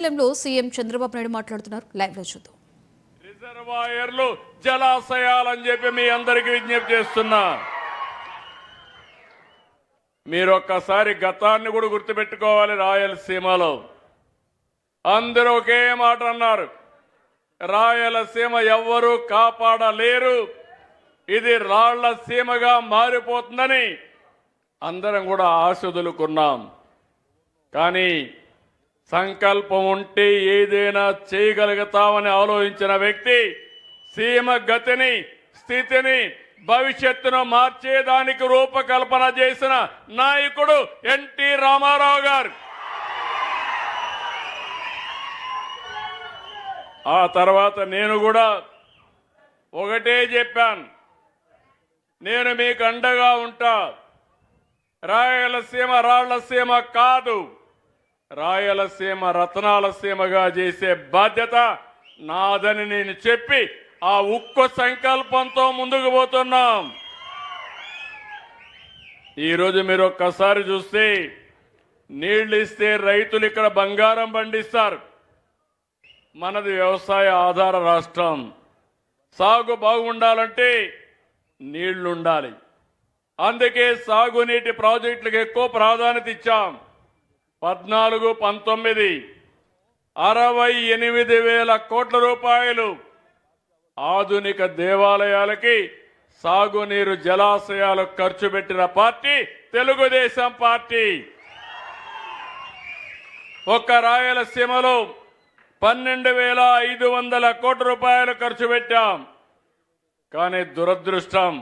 లో సీఎం చంద్రబాబు నాయుడు మాట్లాడుతున్నారు. లైవ్ లో చూద్దాం. రిజర్వాయర్లు జలాశయాలని చెప్పి మీ అందరికీ విజ్ఞప్తి చేస్తున్నా. మీరు ఒక్కసారి గతాన్ని కూడా గుర్తుపెట్టుకోవాలి. రాయలసీమలో అందరూ ఒకే మాట అన్నారు, రాయలసీమ ఎవ్వరూ కాపాడలేరు, ఇది రాళ్ల సీమగా మారిపోతుందని అందరం కూడా ఆశొదులుకున్నాం. కానీ సంకల్పం ఉంటే ఏదైనా చేయగలుగుతామని ఆలోచించిన వ్యక్తి, సీమ గతిని, స్థితిని, భవిష్యత్తును మార్చేదానికి రూపకల్పన చేసిన నాయకుడు ఎన్టీ రామారావు గారు. ఆ తర్వాత నేను కూడా ఒకటే చెప్పాను, నేను మీకు అండగా ఉంటా. రాయలసీమ రాళ్ల సీమ కాదు, రాయలసీమ రత్నాల సీమగా చేసే బాధ్యత నాదని నేను చెప్పి ఆ ఉక్కు సంకల్పంతో ముందుకు పోతున్నాం. ఈరోజు మీరు ఒక్కసారి చూస్తే నీళ్లు ఇస్తే రైతులు ఇక్కడ బంగారం పండిస్తారు. మనది వ్యవసాయ ఆధార రాష్ట్రం. సాగు బాగుండాలంటే నీళ్లుండాలి. అందుకే సాగునీటి ప్రాజెక్టులకు ఎక్కువ ప్రాధాన్యత ఇచ్చాం. 14-19 68,000 కోట్ల రూపాయలు ఆధునిక దేవాలయాలకి సాగునీరు జలాశయాలు ఖర్చు పెట్టిన పార్టీ తెలుగుదేశం పార్టీ. ఒక్క రాయలసీమలో 12,500 కోట్ల రూపాయలు ఖర్చు పెట్టాం. కానీ దురదృష్టం,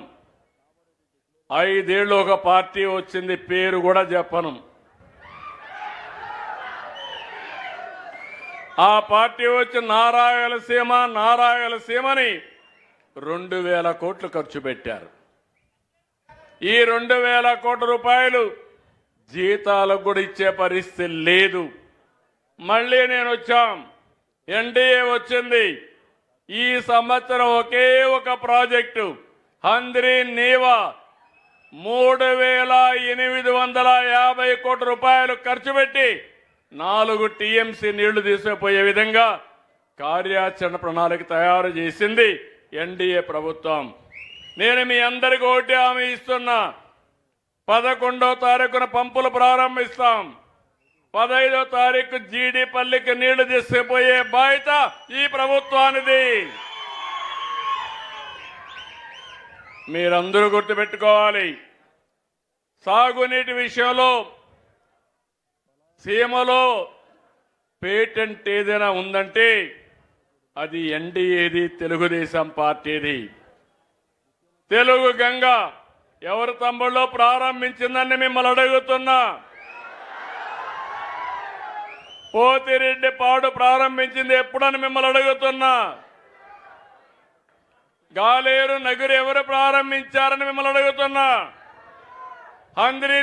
5 ఏళ్ళు ఒక పార్టీ వచ్చింది, పేరు కూడా చెప్పను. ఆ పార్టీ వచ్చి నారాయలసీమని 2,000 కోట్లు ఖర్చు పెట్టారు. ఈ 2,000 కోట్ల రూపాయలు జీతాలకు కూడా ఇచ్చే పరిస్థితి లేదు. మళ్ళీ నేను వచ్చాం, ఎన్డీఏ వచ్చింది. ఈ సంవత్సరం ఒకే ఒక ప్రాజెక్టు హంద్రీ నీవా 3,850 కోట్ల రూపాయలు ఖర్చు పెట్టి 4 టీఎంసీ నీళ్లు తీసుకుపోయే విధంగా కార్యాచరణ ప్రణాళిక తయారు చేసింది ఎన్డీఏ ప్రభుత్వం. నేను మీ అందరికీ ఒకటి హామీ ఇస్తున్నా, 11వ తారీఖున పంపులు ప్రారంభిస్తాం. 15వ తారీఖు జీడిపల్లికి నీళ్లు తీసుకుపోయే బాధ్యత ఈ ప్రభుత్వానిది. మీరందరూ గుర్తుపెట్టుకోవాలి, సాగునీటి విషయంలో సీమలో పేటెంట్ ఏదైనా ఉందంటే అది ఎన్డీఏది, తెలుగుదేశం పార్టీది. తెలుగు గంగ ఎవరి తమ్ముళ్ళో ప్రారంభించిందని మిమ్మల్ని అడుగుతున్నా. పోతిరెడ్డి పాడు ప్రారంభించింది ఎప్పుడని మిమ్మల్ని అడుగుతున్నా. గాలేరు నగరు ఎవరు ప్రారంభించారని మిమ్మల్ని అడుగుతున్నా. హంద్రీ